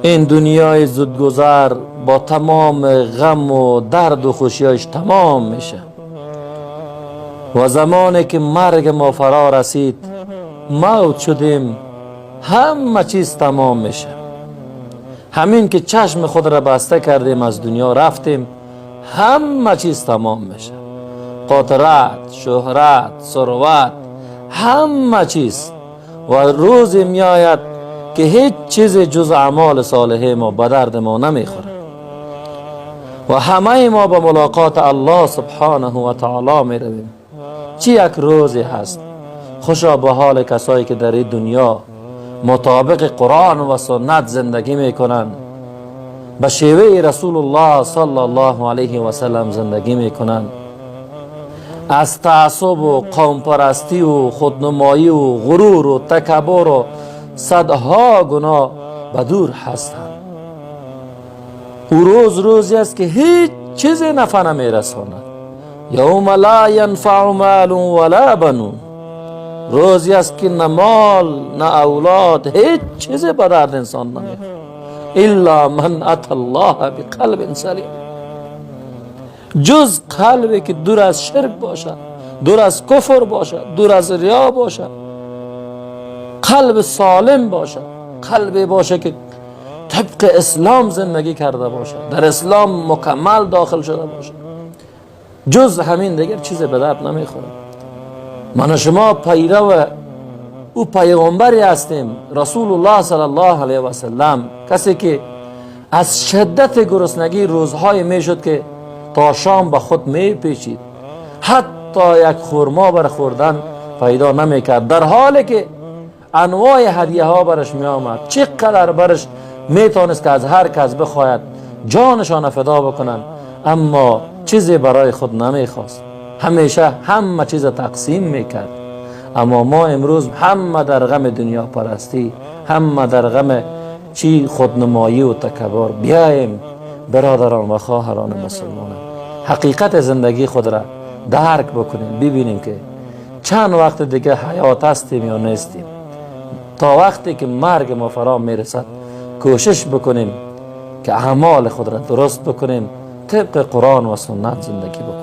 این دنیای زودگذر با تمام غم و درد و خوشیاش تمام میشه و زمانی که مرگ ما فرا رسید، موت شدیم، همه چیز تمام میشه. همین که چشم خود را بسته کردیم از دنیا رفتیم، همه چیز تمام میشه. قدرت، شهرت، ثروت، همه چیز. و روزی میآید که هیچ چیز جز اعمال صالحه ما به درد ما نمیخوره و همه ما به ملاقات الله سبحانه و تعالی می رویم. چی یک روزی هست. خوشا به حال کسایی که در این دنیا مطابق قرآن و سنت زندگی می کنند، به شیوه رسول الله صلی الله علیه و سلم زندگی می کنند، از تعصب و قوم پرستی و خودنمایی و غرور و تکبر و صدها گناه به دور هستند. او روز روزی است که هیچ چیزی نفع نمی رساند. یوم لا ینفع مال ولا بنون. روزی است که نه مال نه اولاد، هیچ چیزی به درد انسان نمیخورد الا من اتى الله بقلب سلیم، جز قلبی که دور از شرک باشد، دور از کفر باشد، دور از ریا باشد، قلب سالم باشد، قلبی باشه که طبق اسلام زندگی کرده باشد، در اسلام مکمل داخل شده باشد. جز همین دیگر چیز به درد نمیخوره. من و شما پیرو او پیغمبری هستیم، رسول الله صلی الله علیه و سلم، کسی که از شدت گرسنگی روزهای میشد که تا شام به خود میپیچید، حتی یک خرما بر خوردن پیدا نمیکرد، در حالی که انواع هدیه ها برش می آمد. چقدر برش میتونست که از هر کس بخواید جانشان فدا بکنن، اما چیزی برای خود نمیخواست. همیشه همه چیز تقسیم میکرد. اما ما امروز همه در غم دنیا پرستی، همه در غم چی خودنمایی و تکبر. بیایم برادران و خواهران مسلمانان، حقیقت زندگی خود را درک بکنیم، ببینیم که چند وقت دیگه حیات هستیم یا نیستیم. تا وقتی که مرگ ما فرا میرسد کوشش بکنیم که اعمال خود را درست بکنیم، طبق قرآن و سنت زندگی بکنیم.